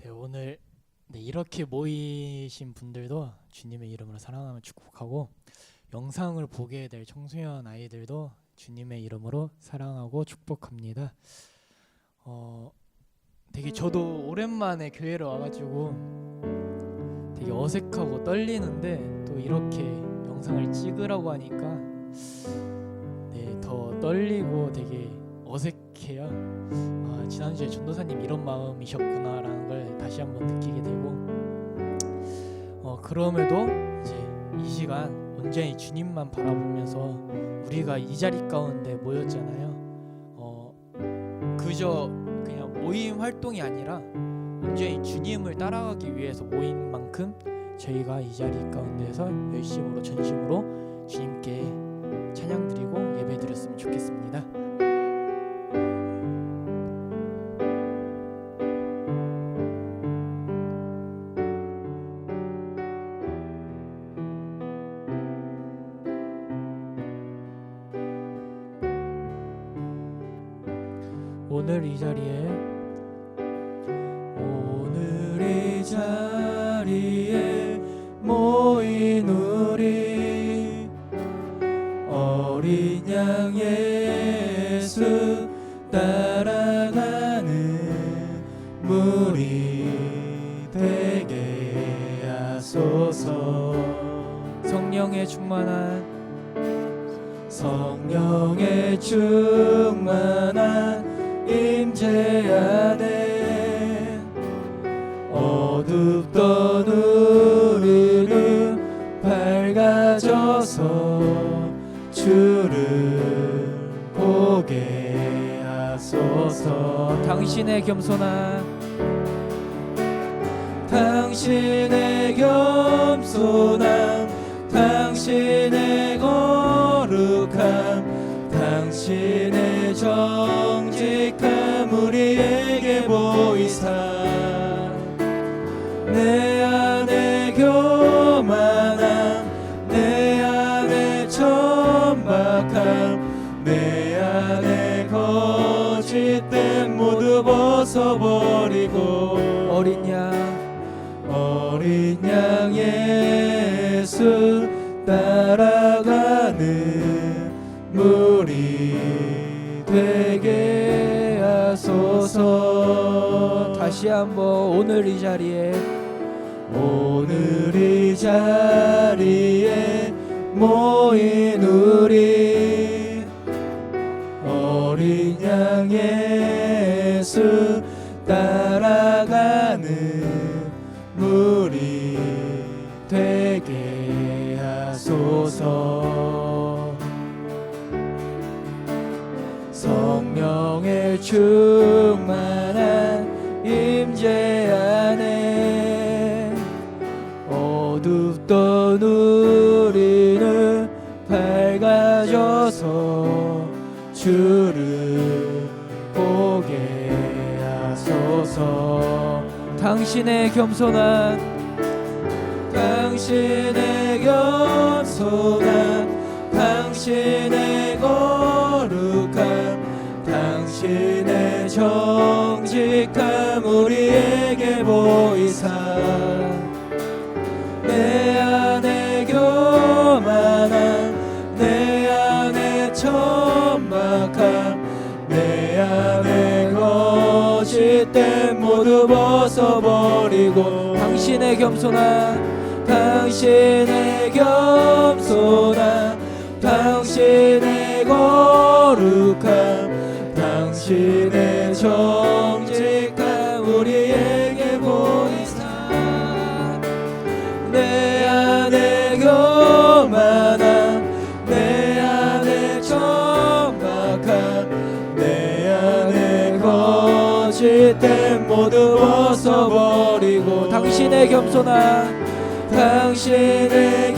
네, 오늘 이렇게 모이신 분들도 주님의 이름으로 사랑하며 축복하고, 영상을 보게 될 청소년 아이들도 주님의 이름으로 사랑하고 축복합니다. 되게 저도 오랜만에 교회를 와가지고 되게 어색하고 떨리는데, 또 이렇게 영상을 찍으라고 하니까 더 떨리고 되게 어색해요. 지난주에 전도사님 이런 마음이셨구나라는 걸 다시 한번 느끼게 되고, 그럼에도 이제 이 시간 온전히 주님만 바라보면서 우리가 이 자리 가운데 모였잖아요. 그저 그냥 모임 활동이 아니라 온전히 주님을 따라가기 위해서 모인 만큼 저희가 이 자리 가운데서 열심으로 전심으로 주님께 찬양 드리고 예배 드렸으면 좋겠습니다. 오늘 이 자리에 모인 우리 어린 양 예수 따라가는 무리 되게 하소서. 성령의 충만한 임재 안에 어둡던 우리는 밝아져서 주를 보게 하소서. 당신의 겸손한 당신의 거룩함, 당신의 정직함 우리에게 보이사, 내 안에 교만함, 내 안에 천박함, 내 안에 거짓됨 모두 벗어버리고 어린 양 예수 따라가는 무리 되게 하소서. 다시 한번 오늘 이 자리에 모인 우리 어린 양 예수 따라가는 무리 되게 하소서. 성령의 충만한 임재 안에 어둡던 우리는 밝아져서 주를 보게 하소서. 당신의 당신의 거룩함, 당신의 정직함 우리에게 보이사, 내 안에 교만함, 내 안에 천박함, 내 안에 거짓됨 모두 벗어버리고 당신의 거룩함, 당신의 정직함 우리에게 보이사, 내 안에 교만함, 내 안에 천박함, 내 안에 거짓됨 모두 벗어버리고 당신의 겸손함, 당신의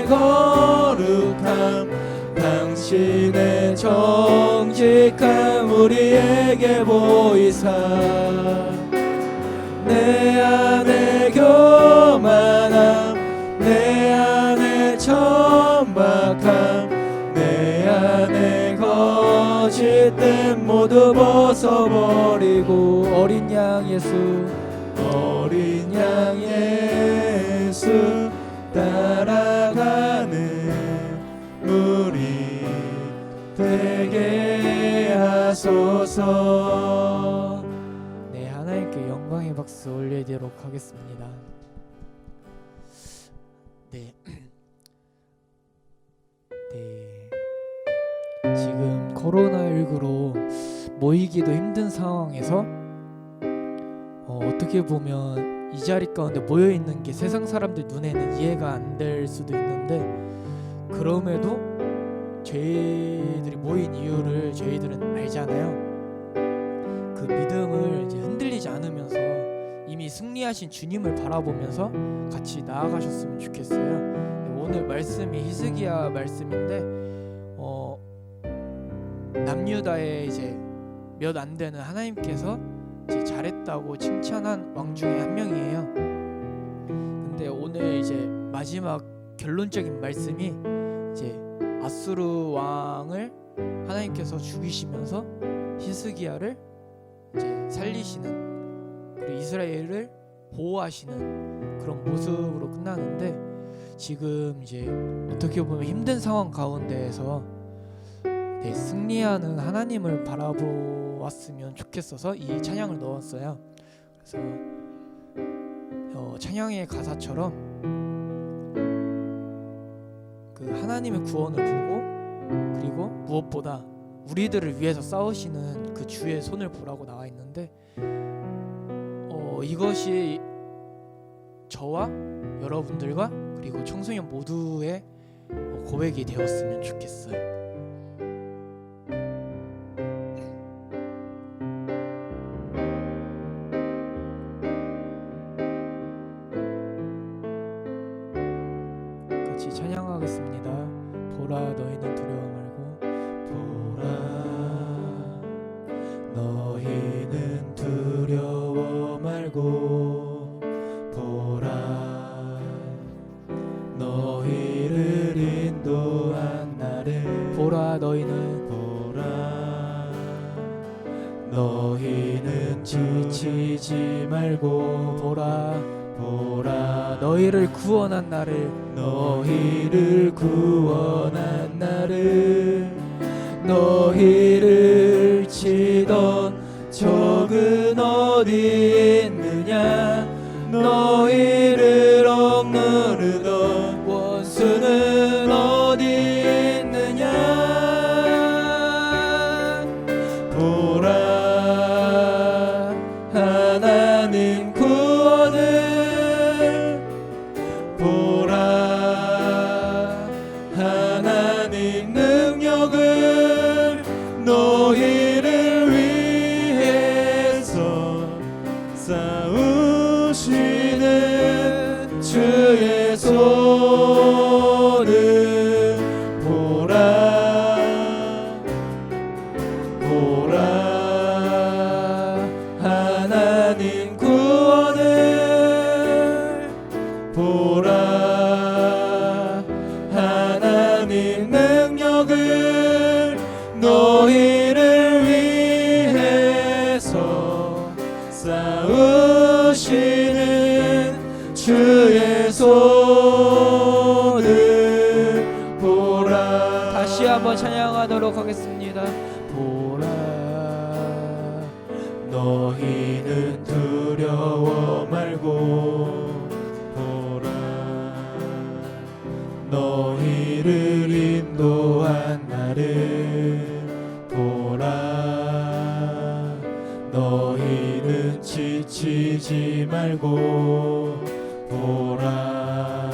거룩함, 당신의 정직함 우리에게 보이사, 내 안에 교만함, 내 안에 천박함, 내 안에 거짓된 모두 벗어버리고 어린 양 예수 따라가는 우리 되게 하소서. 네, 하나님께 영광의 박수 올리도록 하겠습니다. 네. 지금 코로나19로 모이기도 힘든 상황에서 어떻게 보면 이 자리 가운데 모여 있는 게 세상 사람들 눈에는 이해가 안 될 수도 있는데, 그럼에도 저희들이 모인 이유를 저희들은 알잖아요. 그 믿음을 이제 흔들리지 않으면서 이미 승리하신 주님을 바라보면서 같이 나아가셨으면 좋겠어요. 오늘 말씀이 히스기야 말씀인데 남유다의 이제 몇 안 되는 하나님께서 이제 잘했다고 칭찬한 왕 중에 한 명이에요. 근데 오늘 이제 마지막 결론적인 말씀이 이제 아수르 왕을 하나님께서 죽이시면서 히스기야를 이제 살리시는, 그리고 이스라엘을 보호하시는 그런 모습으로 끝나는데, 지금 이제 어떻게 보면 힘든 상황 가운데에서 승리하는 하나님을 바라보았으면 좋겠어서 이 찬양을 넣었어요. 그래서 찬양의 가사처럼 그 하나님의 구원을 보고, 그리고 무엇보다 우리들을 위해서 싸우시는 그 주의 손을 보라고 나와 있는데, 이것이 저와 여러분들과 그리고 청소년 모두의 고백이 되었으면 좋겠어요. 같이 찬양하겠습니다. 보라 너희는 두려워 말고, 보라 너희는 두려워 말고, 보라 너희를 인도한 나를, 보라 너희는 지치지 말고, 보라 너희를 구원한 나를, 너희를 치던 적은 어디 있느냐, 너희를 억누르던 원수는 어디 있느냐. 보라 하나님 구원을, 보라 하나님 능력을, 너희를 위해서 싸우시는 주의 손을, 보라 하나님 구원을, 보라 하나님 능력을, 너희를 위해서 싸우시는 주의 손을, 보라. 다시 한번 찬양하도록 하겠습니다. 보라 너희는 두려워 말고, 보라 너희를 인도한 나를, 보라 너희는 지치지 말고, 보라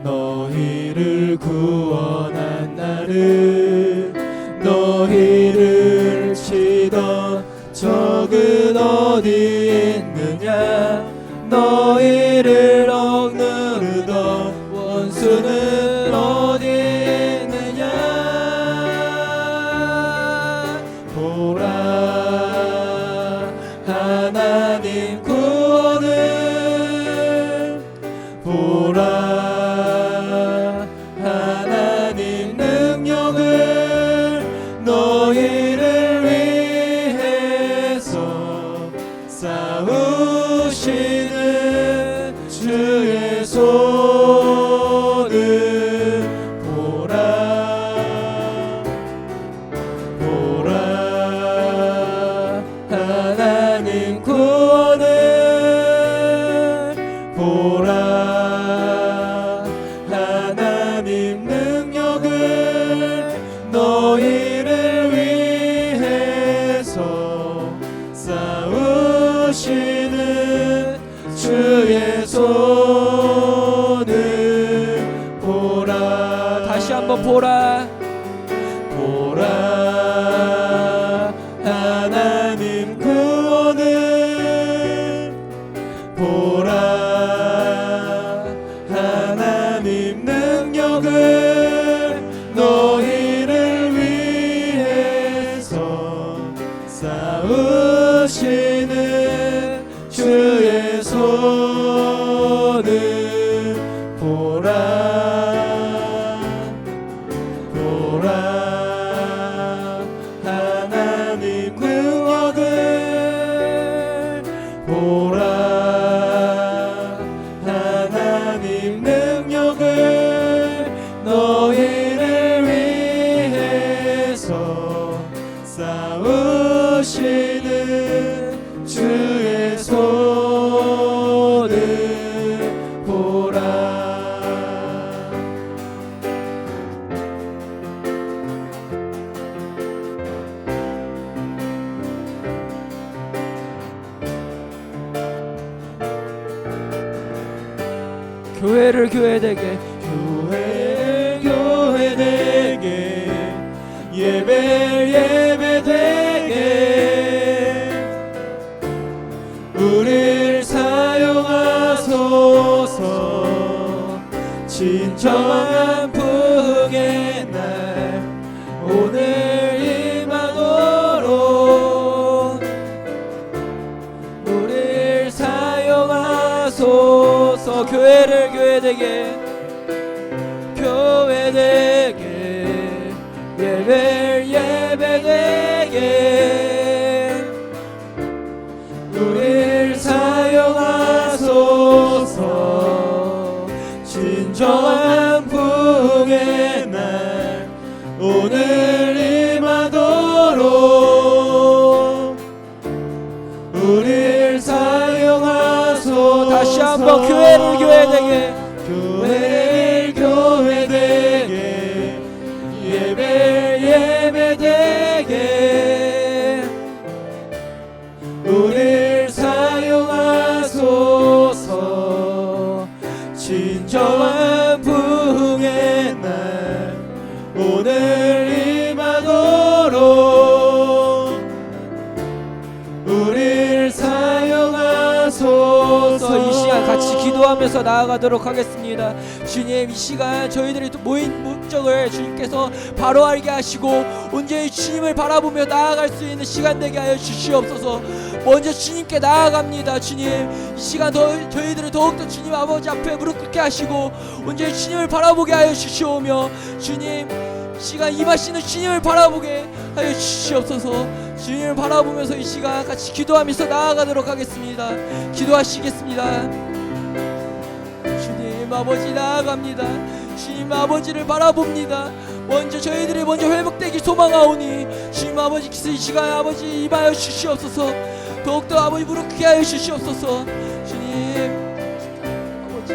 너희를 구원한 나를, 너희를 치던 적은 어디 있느냐, 너희를 억누르던 원수는 어디 있느냐. 보라 하나님 구원을, 보라 하나님 능력을, 보라 하나님 구원을 보라 하나님 능력을 너희를 위해서 싸우시는 주의 손을 보라 보라 하나님 능력을 보라 하나님 능력을 너희를 위해서 싸우시는 주의 손을 보라 교회를 교회되게 교회되게 예배되게 우릴 사용하소서 진정한 풍의 날 오늘 임하도록 우릴 사용하소서 교회를 교회되게 예배를 예배되게 우릴 사용하소서 진정한 풍의 날 오늘 임하도록 우릴 사용하소서 다시 한번 교회를 교회되게 예배되게 우릴 사용하소서 진정한 풍의 날 오늘 임하도록 우릴 사용하소서 이 시간 같이 기도하면서 나아가도록 하겠습니다. 주님, 이 시간 저희들이 모인 목적을 주님께서 바로 알게 하시고 온전히 주님을 바라보며 나아갈 수 있는 시간 되게 하여 주시옵소서. 먼저 주님께 나아갑니다. 주님, 이 시간 저희들을 더욱더 주님 아버지 앞에 무릎 꿇게 하시고 온전히 주님을 바라보게 하여 주시오며 주님, 이 시간 임하시는 주님을 바라보게 하여 주시옵소서. 주님을 바라보면서 이 시간 같이 기도하면서 나아가도록 하겠습니다. 기도하시겠습니다. 주님 아버지 나아갑니다. 주님 아버지를 바라봅니다. 먼저 저희들이 먼저 회복되기 소망하오니 주님 아버지 이 시간 아버지 임하여 주시옵소서. 더욱더 아버지 무릎 꿇게 하여 주시옵소서. 주님 아버지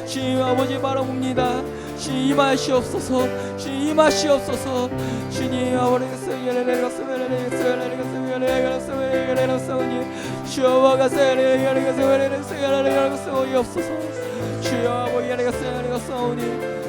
주님 아버지 바라봅니다. 주님 임하시옵소서. 주님 임하시옵소서. 주님 아버지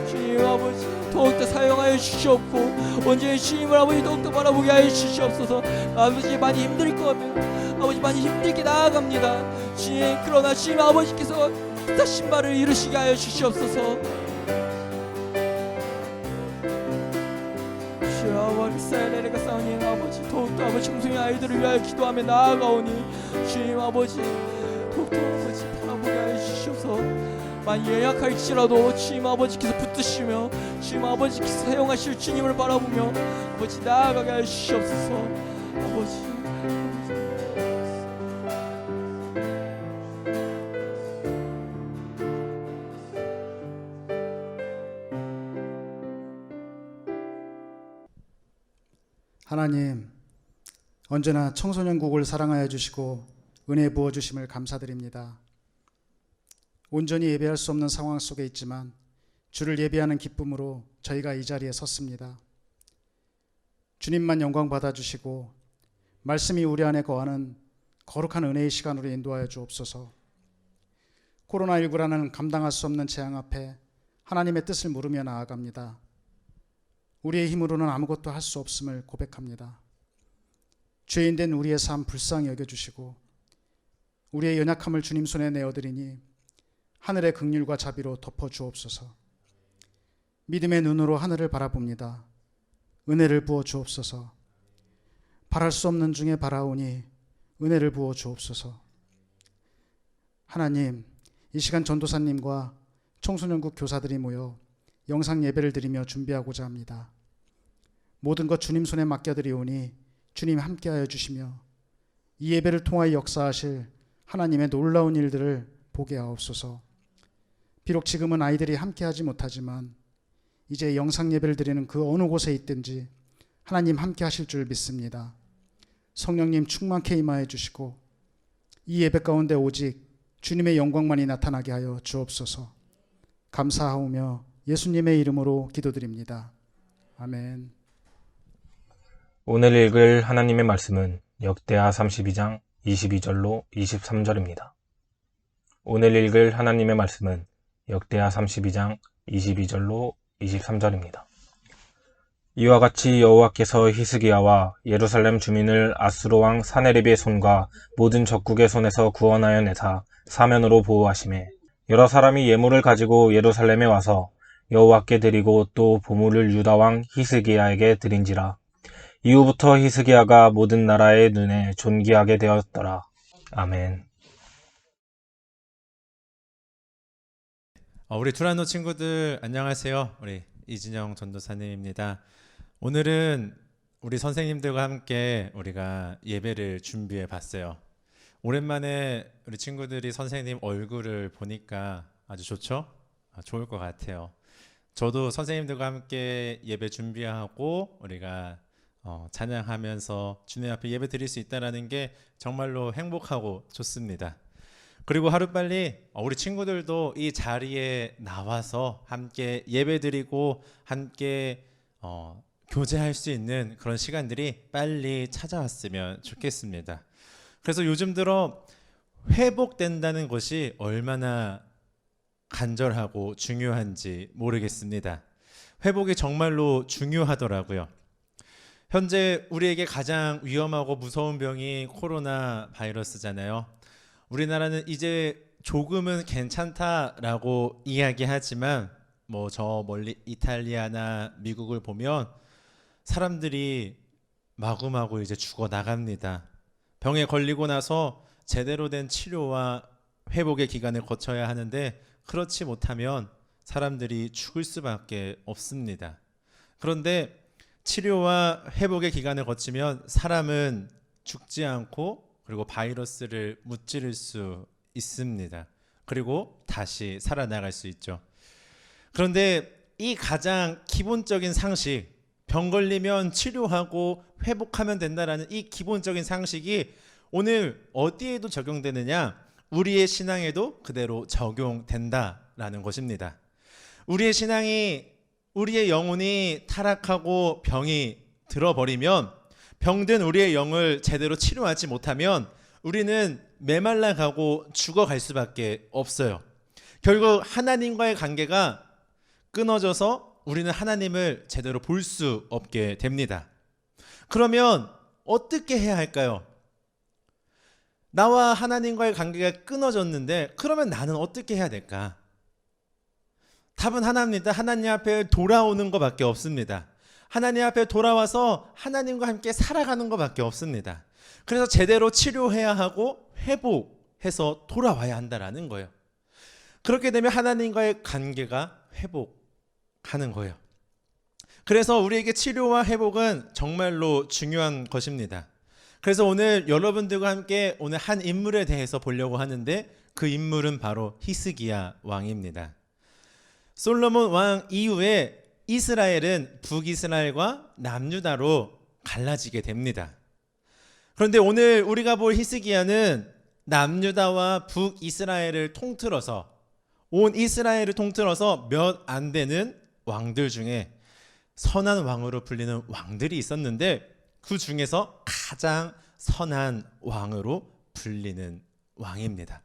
주님 아버지 더욱더 사용하여 주시옵고 온전히 주님을 아버지 더욱더 바라보게 하여 주시옵소서. 아버지 많이 힘들 거면 아버지 많이 힘들게 나아갑니다. 주님, 그러나 주님 아버지께서 다신 바를 이루시게 하여 주시옵소서. 주여 아버지 내가 싸우니 아버지 더욱더 아버지 청소년 아이들을 위하여 기도하며 나아가오니 주님 아버지 더욱더 아버지 바라보게 하여 주시옵소서. 많이 연약할지라도 주님 아버지께서 붙드시며 주님 아버지께서 사용하실 주님을 바라보며 아버지 나아가게 하여 주시옵소서. 아버지 하나님, 언제나 청소년국을 사랑하여 주시고 은혜 부어 주심을 감사드립니다. 온전히 예배할 수 없는 상황 속에 있지만 주를 예배하는 기쁨으로 저희가 이 자리에 섰습니다. 주님만 영광 받아주시고 말씀이 우리 안에 거하는 거룩한 은혜의 시간으로 인도하여 주옵소서. 코로나19라는 감당할 수 없는 재앙 앞에 하나님의 뜻을 물으며 나아갑니다. 우리의 힘으로는 아무것도 할 수 없음을 고백합니다. 죄인된 우리의 삶 불쌍히 여겨주시고 우리의 연약함을 주님 손에 내어드리니 하늘의 긍휼과 자비로 덮어주옵소서. 믿음의 눈으로 하늘을 바라봅니다. 은혜를 부어 주옵소서. 바랄 수 없는 중에 바라오니 은혜를 부어 주옵소서. 하나님, 이 시간 전도사님과 청소년국 교사들이 모여 영상 예배를 드리며 준비하고자 합니다. 모든 것 주님 손에 맡겨드리오니 주님 함께하여 주시며 이 예배를 통하여 역사하실 하나님의 놀라운 일들을 보게 하옵소서. 비록 지금은 아이들이 함께하지 못하지만 이제 영상 예배를 드리는 그 어느 곳에 있든지 하나님 함께하실 줄 믿습니다. 성령님 충만케 임하여 주시고 이 예배 가운데 오직 주님의 영광만이 나타나게 하여 주옵소서. 감사하오며 예수님의 이름으로 기도드립니다. 아멘. 오늘 읽을 하나님의 말씀은 역대하 32장 22절로 23절입니다. 오늘 읽을 하나님의 말씀은 역대하 32장 22절로 23절입니다. 이와 같이 여호와께서 히스기야와 예루살렘 주민을 아수르 왕 사네립의 손과 모든 적국의 손에서 구원하여 내사 사면으로 보호하시매 여러 사람이 예물을 가지고 예루살렘에 와서 여호와께 드리고 또 보물을 유다 왕 히스기야에게 드린지라. 이후부터 히스기야가 모든 나라의 눈에 존귀하게 되었더라. 아멘. 우리 투라노 친구들 안녕하세요. 우리 이진영 전도사님입니다. 오늘은 우리 선생님들과 함께 우리가 예배를 준비해 봤어요. 오랜만에 우리 친구들이 선생님 얼굴을 보니까 아주 좋죠? 좋을 것 같아요. 저도 선생님들과 함께 예배 준비하고 우리가 찬양하면서 주님 앞에 예배 드릴 수 있다는 게 정말로 행복하고 좋습니다. 그리고 하루빨리 우리 친구들도 이 자리에 나와서 함께 예배 드리고 함께 교제할 수 있는 그런 시간들이 빨리 찾아왔으면 좋겠습니다. 그래서 요즘 들어 회복된다는 것이 얼마나 간절하고 중요한지 모르겠습니다. 회복이 정말로 중요하더라고요. 현재 우리에게 가장 위험하고 무서운 병이 코로나 바이러스잖아요. 우리나라는 이제 조금은 괜찮다라고 이야기하지만 저 멀리 이탈리아나 미국을 보면 사람들이 마구마구 이제 죽어 나갑니다. 병에 걸리고 나서 제대로 된 치료와 회복의 기간을 거쳐야 하는데 그렇지 못하면 사람들이 죽을 수밖에 없습니다. 그런데 치료와 회복의 기간을 거치면 사람은 죽지 않고 그리고 바이러스를 무찌를 수 있습니다. 그리고 다시 살아나갈 수 있죠. 그런데 이 가장 기본적인 상식, 병 걸리면 치료하고 회복하면 된다라는 이 기본적인 상식이 오늘 어디에도 적용되느냐? 우리의 신앙에도 그대로 적용된다라는 것입니다. 우리의 신앙이, 우리의 영혼이 타락하고 병이 들어버리면, 병든 우리의 영을 제대로 치료하지 못하면 우리는 메말라가고 죽어갈 수밖에 없어요. 결국 하나님과의 관계가 끊어져서 우리는 하나님을 제대로 볼 수 없게 됩니다. 그러면 어떻게 해야 할까요? 나와 하나님과의 관계가 끊어졌는데 그러면 나는 어떻게 해야 될까? 답은 하나입니다. 하나님 앞에 돌아오는 것밖에 없습니다. 하나님 앞에 돌아와서 하나님과 함께 살아가는 것밖에 없습니다. 그래서 제대로 치료해야 하고 회복해서 돌아와야 한다라는 거예요. 그렇게 되면 하나님과의 관계가 회복하는 거예요. 그래서 우리에게 치료와 회복은 정말로 중요한 것입니다. 그래서 오늘 여러분들과 함께 오늘 한 인물에 대해서 보려고 하는데 그 인물은 바로 히스기야 왕입니다. 솔로몬 왕 이후에 이스라엘은 북이스라엘과 남유다로 갈라지게 됩니다. 그런데 오늘 우리가 볼 히스기야는 남유다와 북이스라엘을 통틀어서 온 이스라엘을 통틀어서 몇 안 되는 왕들 중에 선한 왕으로 불리는 왕들이 있었는데 그 중에서 가장 선한 왕으로 불리는 왕입니다.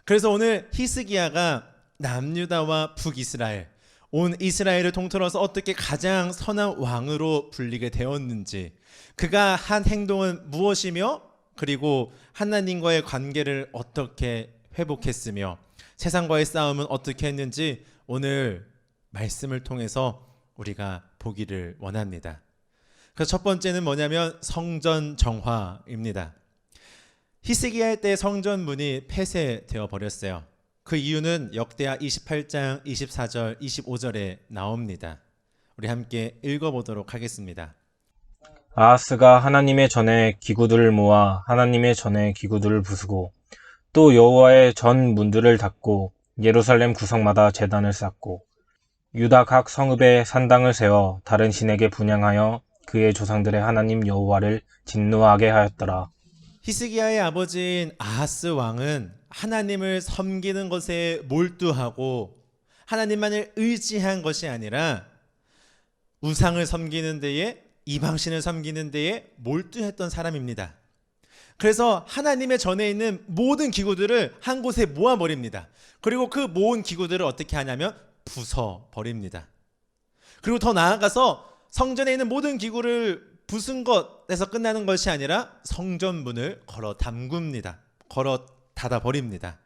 그래서 오늘 히스기야가 남유다와 북이스라엘, 온 이스라엘을 통틀어서 어떻게 가장 선한 왕으로 불리게 되었는지, 그가 한 행동은 무엇이며, 그리고 하나님과의 관계를 어떻게 회복했으며 세상과의 싸움은 어떻게 했는지 오늘 말씀을 통해서 우리가 보기를 원합니다. 그래서 첫 번째는 뭐냐면 성전 정화입니다. 히스기야 때 성전문이 폐쇄되어 버렸어요. 그 이유는 역대하 28장 24절 25절에 나옵니다. 우리 함께 읽어보도록 하겠습니다. 아하스가 하나님의 전에 기구들을 모아 하나님의 전에 기구들을 부수고 또 여호와의 전 문들을 닫고 예루살렘 구석마다 제단을 쌓고 유다 각 성읍에 산당을 세워 다른 신에게 분향하여 그의 조상들의 하나님 여호와를 진노하게 하였더라. 히스기야의 아버지인 아하스 왕은 하나님을 섬기는 것에 몰두하고 하나님만을 의지한 것이 아니라 우상을 섬기는 데에, 이방신을 섬기는 데에 몰두했던 사람입니다. 그래서 하나님의 전에 있는 모든 기구들을 한 곳에 모아버립니다. 그리고 그 모은 기구들을 어떻게 하냐면 부숴버립니다. 그리고 더 나아가서 성전에 있는 모든 기구를 부순 것에서 끝나는 것이 아니라 성전문을 걸어 담굽니다. 걸어 닫아버립니다.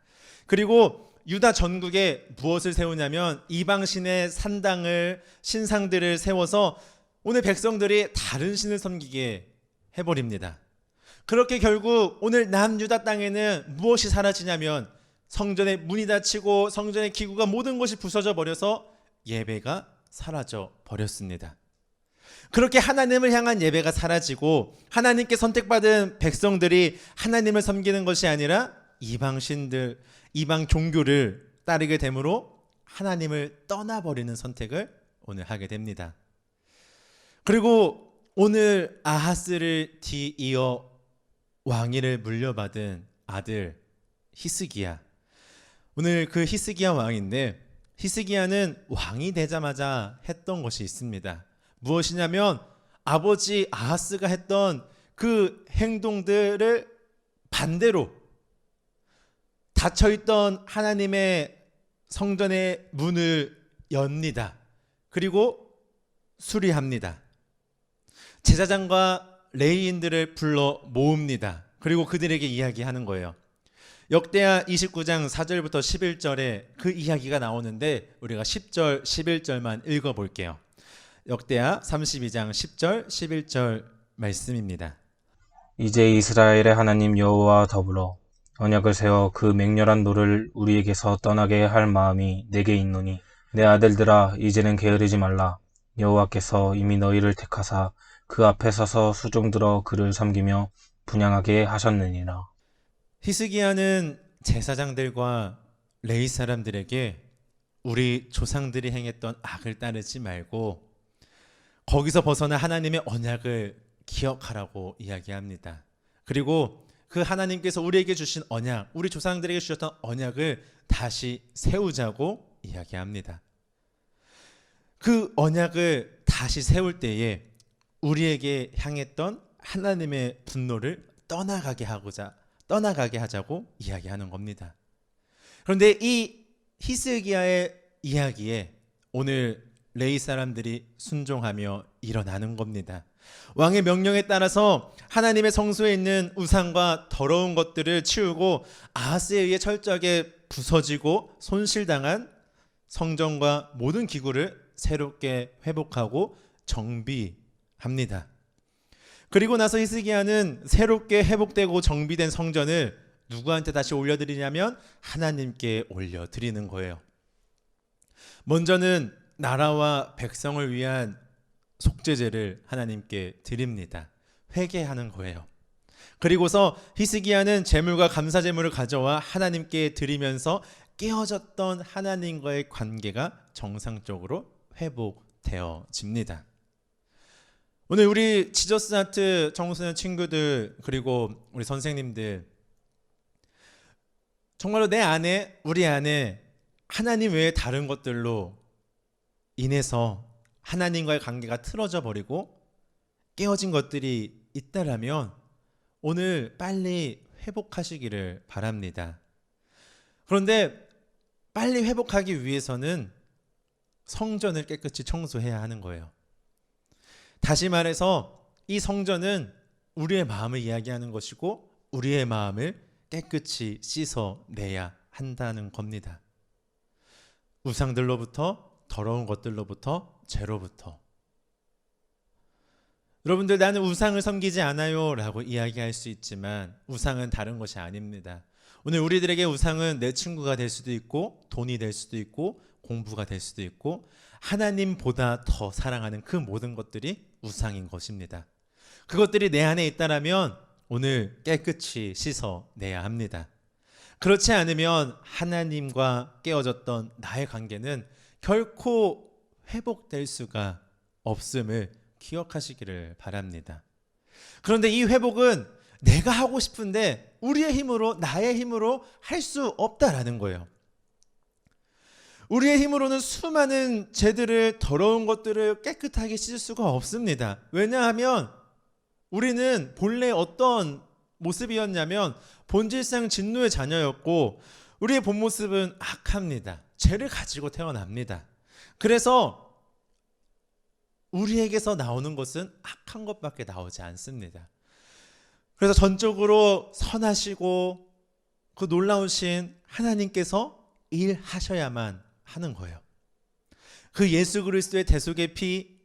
그리고 유다 전국에 무엇을 세우냐면 이방신의 산당을, 신상들을 세워서 오늘 백성들이 다른 신을 섬기게 해버립니다. 그렇게 결국 오늘 남유다 땅에는 무엇이 사라지냐면 성전의 문이 닫히고 성전의 기구가 모든 것이 부서져 버려서 예배가 사라져 버렸습니다. 그렇게 하나님을 향한 예배가 사라지고 하나님께 선택받은 백성들이 하나님을 섬기는 것이 아니라 이방신들, 이방 종교를 따르게 되므로 하나님을 떠나버리는 선택을 오늘 하게 됩니다. 그리고 오늘 아하스를 뒤이어 왕위를 물려받은 아들 히스기야, 오늘 그 히스기야 왕인데, 히스기야는 왕이 되자마자 했던 것이 있습니다. 무엇이냐면 아버지 아하스가 했던 그 행동들을 반대로 닫혀있던 하나님의 성전의 문을 엽니다. 그리고 수리합니다. 제사장과 레위인들을 불러 모읍니다. 그리고 그들에게 이야기하는 거예요. 역대하 29장 4절부터 11절에 그 이야기가 나오는데 우리가 10절, 11절만 읽어볼게요. 역대하 32장 10절, 11절 말씀입니다. 이제 이스라엘의 하나님 여호와와 더불어 언약을 세워 그 맹렬한 노를 우리에게서 떠나게 할 마음이 내게 있노니 내 아들들아 이제는 게으르지 말라. 여호와께서 이미 너희를 택하사 그 앞에 서서 수종들어 그를 섬기며 분향하게 하셨느니라. 히스기야는 제사장들과 레위 사람들에게 우리 조상들이 행했던 악을 따르지 말고 거기서 벗어나 하나님의 언약을 기억하라고 이야기합니다. 그리고 그 하나님께서 우리에게 주신 언약, 우리 조상들에게 주셨던 언약을 다시 세우자고 이야기합니다. 그 언약을 다시 세울 때에 우리에게 향했던 하나님의 분노를 떠나가게 하자고 이야기하는 겁니다. 그런데 이 히스기야의 이야기에 오늘 레위 사람들이 순종하며 일어나는 겁니다. 왕의 명령에 따라서 하나님의 성소에 있는 우상과 더러운 것들을 치우고 아하스에 의해 철저하게 부서지고 손실당한 성전과 모든 기구를 새롭게 회복하고 정비합니다. 그리고 나서 히스기야는 새롭게 회복되고 정비된 성전을 누구한테 다시 올려드리냐면 하나님께 올려드리는 거예요. 먼저는 나라와 백성을 위한 속죄제를 하나님께 드립니다. 회개하는 거예요. 그리고서 히스기야는 제물과 감사제물을 가져와 하나님께 드리면서 깨어졌던 하나님과의 관계가 정상적으로 회복되어집니다. 오늘 우리 지저스 하트 청소년 친구들 그리고 우리 선생님들, 정말로 내 안에, 우리 안에 하나님 외에 다른 것들로 인해서 하나님과의 관계가 틀어져 버리고 깨어진 것들이 있다라면 오늘 빨리 회복하시기를 바랍니다. 그런데 빨리 회복하기 위해서는 성전을 깨끗이 청소해야 하는 거예요. 다시 말해서 이 성전은 우리의 마음을 이야기하는 것이고 우리의 마음을 깨끗이 씻어내야 한다는 겁니다. 우상들로부터, 더러운 것들로부터, 죄로부터. 여러분들, 나는 우상을 섬기지 않아요 라고 이야기할 수 있지만 우상은 다른 것이 아닙니다. 오늘 우리들에게 우상은 내 친구가 될 수도 있고 돈이 될 수도 있고 공부가 될 수도 있고 하나님보다 더 사랑하는 그 모든 것들이 우상인 것입니다. 그것들이 내 안에 있다라면 오늘 깨끗이 씻어내야 합니다. 그렇지 않으면 하나님과 깨어졌던 나의 관계는 결코 회복될 수가 없음을 기억하시기를 바랍니다. 그런데 이 회복은 내가 하고 싶은데 우리의 힘으로, 나의 힘으로 할 수 없다라는 거예요. 우리의 힘으로는 수많은 죄들을, 더러운 것들을 깨끗하게 씻을 수가 없습니다. 왜냐하면 우리는 본래 어떤 모습이었냐면 본질상 진노의 자녀였고 우리의 본 모습은 악합니다. 죄를 가지고 태어납니다. 그래서 우리에게서 나오는 것은 악한 것밖에 나오지 않습니다. 그래서 전적으로 선하시고 그 놀라우신 하나님께서 일하셔야만 하는 거예요. 그 예수 그리스도의 대속의 피,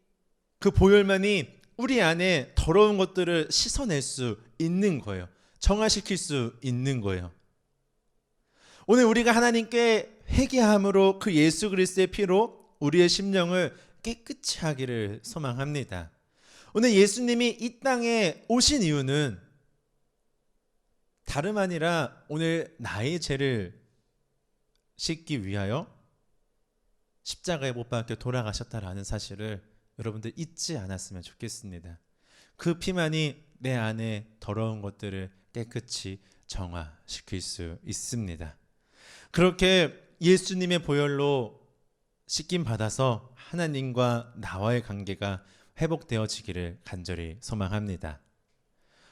그 보혈만이 우리 안에 더러운 것들을 씻어낼 수 있는 거예요. 정화시킬 수 있는 거예요. 오늘 우리가 하나님께 회개함으로 그 예수 그리스도의 피로 우리의 심령을 깨끗이 하기를 소망합니다. 오늘 예수님이 이 땅에 오신 이유는 다름 아니라 오늘 나의 죄를 씻기 위하여 십자가에 못 박혀 돌아가셨다라는 사실을 여러분들 잊지 않았으면 좋겠습니다. 그 피만이 내 안에 더러운 것들을 깨끗이 정화시킬 수 있습니다. 그렇게 예수님의 보혈로 씻김 받아서 하나님과 나와의 관계가 회복되어지기를 간절히 소망합니다.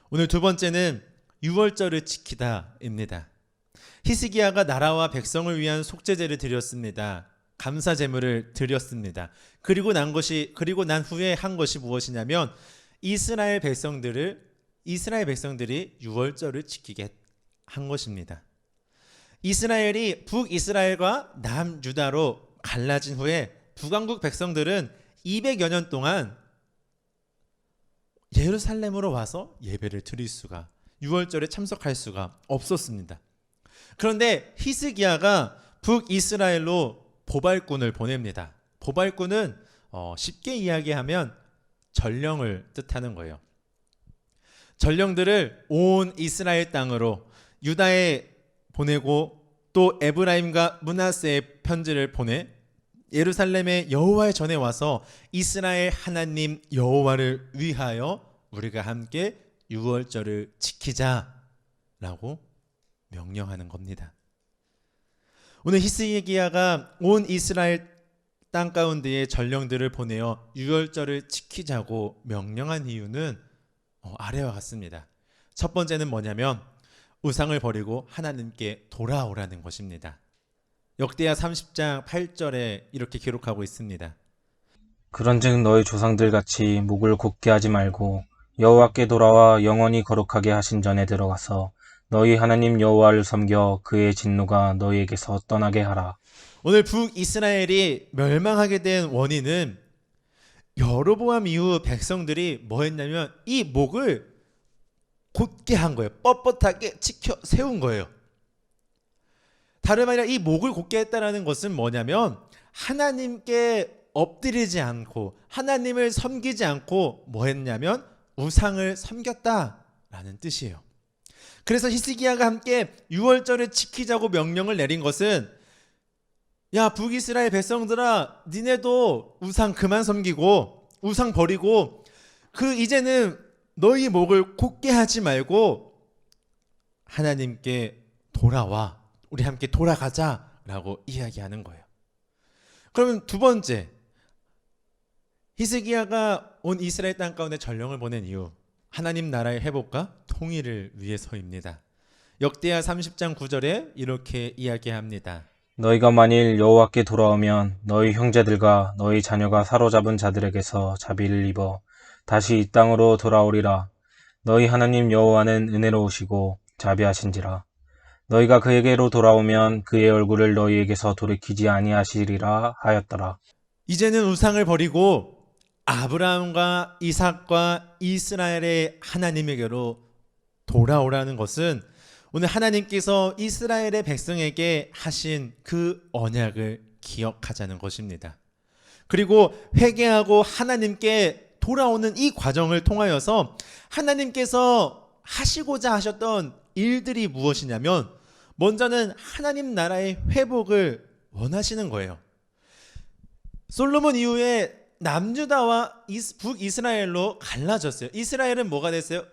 오늘 두 번째는 유월절을 지키다입니다. 히스기야가 나라와 백성을 위한 속죄제를 드렸습니다. 감사 제물을 드렸습니다. 그리고 난 후에 한 것이 무엇이냐면 이스라엘 백성들이 유월절을 지키게 한 것입니다. 이스라엘이 북이스라엘과 남유다로 갈라진 후에 북왕국 백성들은 200여 년 동안 예루살렘으로 와서 예배를 드릴 수가, 유월절에 참석할 수가 없었습니다. 그런데 히스기야가 북이스라엘로 보발꾼을 보냅니다. 보발꾼은 쉽게 이야기하면 전령을 뜻하는 거예요. 전령들을 온 이스라엘 땅으로 유다에 보내고 또 에브라임과 므낫세의 편지를 보내 예루살렘의 여호와의 전에 와서 이스라엘 하나님 여호와를 위하여 우리가 함께 유월절을 지키자라고 명령하는 겁니다. 오늘 히스기야가 온 이스라엘 땅 가운데에 전령들을 보내어 유월절을 지키자고 명령한 이유는 아래와 같습니다. 첫 번째는 뭐냐면 우상을 버리고 하나님께 돌아오라는 것입니다. 역대하 30장 8절에 이렇게 기록하고 있습니다. 그런즉 너희 조상들 같이 목을 곧게 하지 말고 여호와께 돌아와 영원히 거룩하게 하신 전에 들어가서 너희 하나님 여호와를 섬겨 그의 진노가 너희에게서 떠나게 하라. 오늘 북이스라엘이 멸망하게 된 원인은 여로보암 이후 백성들이 뭐 했냐면 이 목을 곧게 한 거예요. 뻣뻣하게 지켜 세운 거예요. 다름 아니라 이 목을 곧게 했다는 것은 뭐냐면 하나님께 엎드리지 않고 하나님을 섬기지 않고 뭐 했냐면 우상을 섬겼다라는 뜻이에요. 그래서 히스기야가 함께 유월절을 지키자고 명령을 내린 것은 야 북이스라엘 백성들아 니네도 우상 그만 섬기고 우상 버리고 이제는 너희 목을 곧게 하지 말고 하나님께 돌아와 우리 함께 돌아가자라고 이야기하는 거예요. 그러면 두 번째 히스기야가 온 이스라엘 땅 가운데 전령을 보낸 이유 하나님 나라의 회복과 통일을 위해서입니다. 역대하 30장 9절에 이렇게 이야기합니다. 너희가 만일 여호와께 돌아오면 너희 형제들과 너희 자녀가 사로잡은 자들에게서 자비를 입어 다시 이 땅으로 돌아오리라. 너희 하나님 여호와는 은혜로우시고 자비하신지라. 너희가 그에게로 돌아오면 그의 얼굴을 너희에게서 돌이키지 아니하시리라 하였더라. 이제는 우상을 버리고 아브라함과 이삭과 이스라엘의 하나님에게로 돌아오라는 것은 오늘 하나님께서 이스라엘의 백성에게 하신 그 언약을 기억하자는 것입니다. 그리고 회개하고 하나님께 돌아오는 이 과정을 통하여서 하나님께서 하시고자 하셨던 일들이 무엇이냐면 먼저는 하나님 나라의 회복을 원하시는 거예요. 솔로몬 이후에 남유다와 북이스라엘로 갈라졌어요. 이스라엘은 뭐가 됐어요?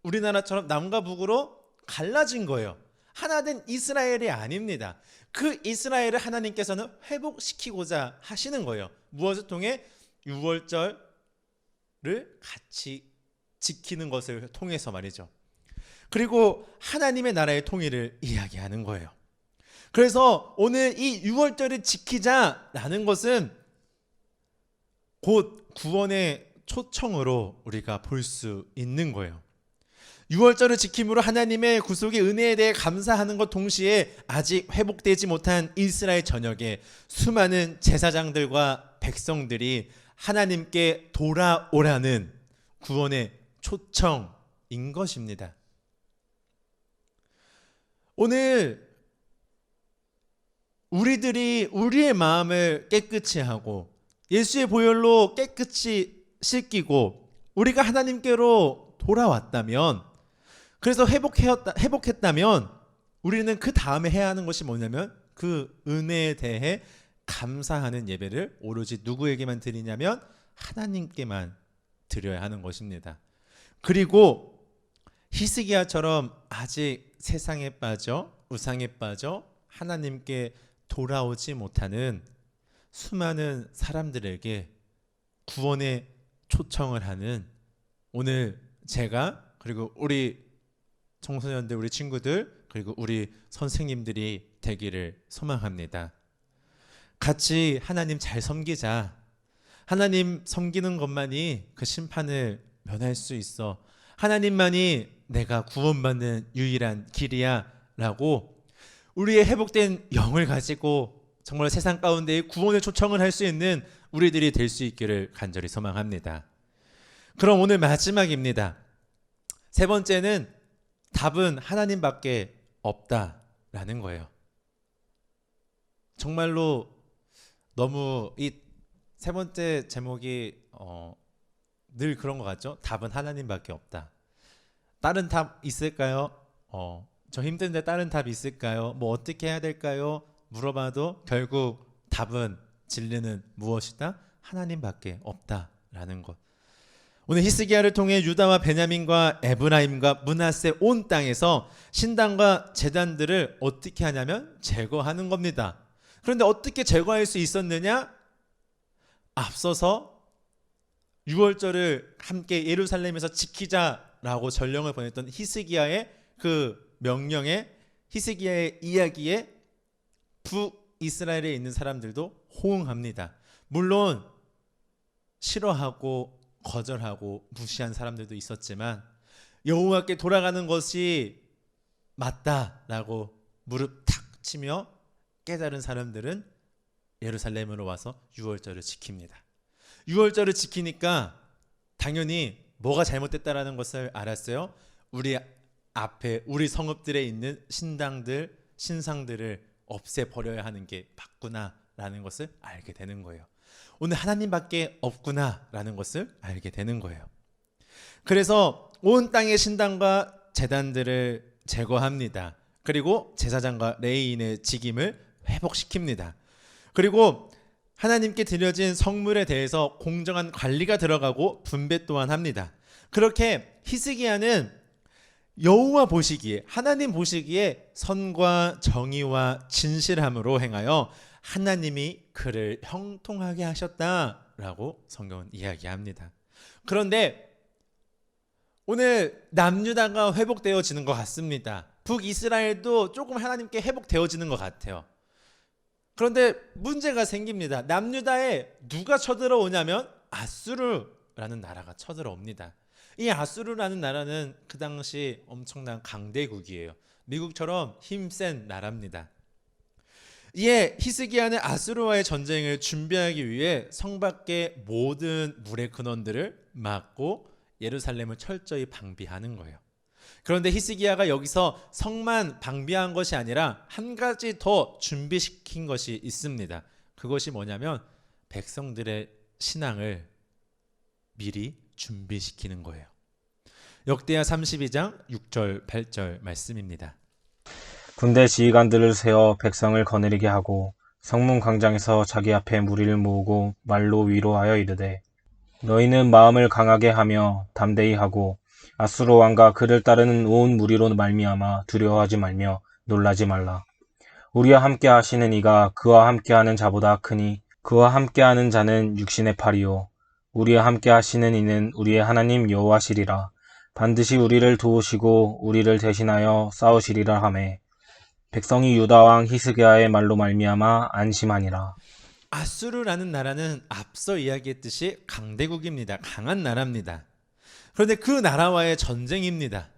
우리나라처럼 남과 북으로 갈라진 거예요. 하나 된 이스라엘이 아닙니다. 그 이스라엘을 하나님께서는 회복시키고자 하시는 거예요. 무엇을 통해? 유월절을 같이 지키는 것을 통해서 말이죠. 그리고 하나님의 나라의 통일을 이야기하는 거예요. 그래서 오늘 이 유월절을 지키자라는 것은 곧 구원의 초청으로 우리가 볼 수 있는 거예요. 유월절을 지킴으로 하나님의 구속의 은혜에 대해 감사하는 것 동시에 아직 회복되지 못한 이스라엘 전역에 수많은 제사장들과 백성들이 하나님께 돌아오라는 구원의 초청인 것입니다. 오늘 우리들이 우리의 마음을 깨끗이 하고 예수의 보혈로 깨끗이 씻기고 우리가 하나님께로 돌아왔다면, 그래서 회복했다면 우리는 그 다음에 해야 하는 것이 뭐냐면 그 은혜에 대해 감사하는 예배를 오로지 누구에게만 드리냐면 하나님께만 드려야 하는 것입니다. 그리고 히스기야처럼 아직 세상에 빠져 우상에 빠져 하나님께 돌아오지 못하는 수많은 사람들에게 구원의 초청을 하는 오늘 제가 그리고 우리 청소년들, 우리 친구들, 그리고 우리 선생님들이 되기를 소망합니다. 같이 하나님 잘 섬기자. 하나님 섬기는 것만이 그 심판을 면할 수 있어. 하나님만이 내가 구원받는 유일한 길이야 라고 우리의 회복된 영을 가지고 정말 세상 가운데 구원의 초청을 할 수 있는 우리들이 될 수 있기를 간절히 소망합니다. 그럼 오늘 마지막입니다. 세 번째는 답은 하나님밖에 없다라는 거예요. 정말로 너무 이 세 번째 제목이 늘 그런 것 같죠? 답은 하나님밖에 없다. 다른 답 있을까요? 저 힘든데 다른 답 있을까요? 뭐 어떻게 해야 될까요? 물어봐도 결국 답은 진리는 무엇이다? 하나님밖에 없다라는 것. 오늘 히스기야를 통해 유다와 베냐민과 에브라임과 므낫세 온 땅에서 신당과 제단들을 어떻게 하냐면 제거하는 겁니다. 그런데 어떻게 제거할 수 있었느냐? 앞서서 유월절을 함께 예루살렘에서 지키자라고 전령을 보냈던 히스기야의 그 명령에, 히스기야의 이야기에 북이스라엘에 있는 사람들도 호응합니다. 물론 싫어하고 거절하고 무시한 사람들도 있었지만 여호와께 돌아가는 것이 맞다라고 무릎 탁 치며 깨달은 사람들은 예루살렘으로 와서 유월절을 지킵니다. 유월절을 지키니까 당연히 뭐가 잘못됐다라는 것을 알았어요. 우리 앞에 우리 성읍들에 있는 신당들, 신상들을 없애버려야 하는 게 맞구나라는 것을 알게 되는 거예요. 오늘 하나님밖에 없구나라는 것을 알게 되는 거예요. 그래서 온 땅의 신당과 제단들을 제거합니다. 그리고 제사장과 레위인의 직임을 회복시킵니다. 그리고 하나님께 드려진 성물에 대해서 공정한 관리가 들어가고 분배 또한 합니다. 그렇게 히스기야는 여호와 보시기에, 하나님 보시기에 선과 정의와 진실함으로 행하여 하나님이 그를 형통하게 하셨다라고 성경은 이야기합니다. 그런데 오늘 남유다가 회복되어지는 것 같습니다. 북이스라엘도 조금 하나님께 회복되어지는 것 같아요. 그런데 문제가 생깁니다. 남유다에 누가 쳐들어오냐면 아수르라는 나라가 쳐들어옵니다. 이 아수르라는 나라는 그 당시 엄청난 강대국이에요. 미국처럼 힘센 나라입니다. 이에 히스기야는 아수르와의 전쟁을 준비하기 위해 성 밖의 모든 물의 근원들을 막고 예루살렘을 철저히 방비하는 거예요. 그런데 히스기야가 여기서 성만 방비한 것이 아니라 한 가지 더 준비시킨 것이 있습니다. 그것이 뭐냐면 백성들의 신앙을 미리 준비시키는 거예요. 역대하 32장 6절 8절 말씀입니다. 군대 지휘관들을 세워 백성을 거느리게 하고 성문 광장에서 자기 앞에 무리를 모으고 말로 위로하여 이르되 너희는 마음을 강하게 하며 담대히 하고 아수르 왕과 그를 따르는 온 무리로 말미암아 두려워하지 말며 놀라지 말라. 우리와 함께 하시는 이가 그와 함께하는 자보다 크니 그와 함께하는 자는 육신의 팔이요 우리와 함께 하시는 이는 우리의 하나님 여호와시리라. 반드시 우리를 도우시고 우리를 대신하여 싸우시리라 하매 백성이 유다 왕 히스기야의 말로 말미암아 안심하니라. 아수르라는 나라는 앞서 이야기했듯이 강대국입니다. 강한 나라입니다. 그런데 그 나라와의 전쟁입니다.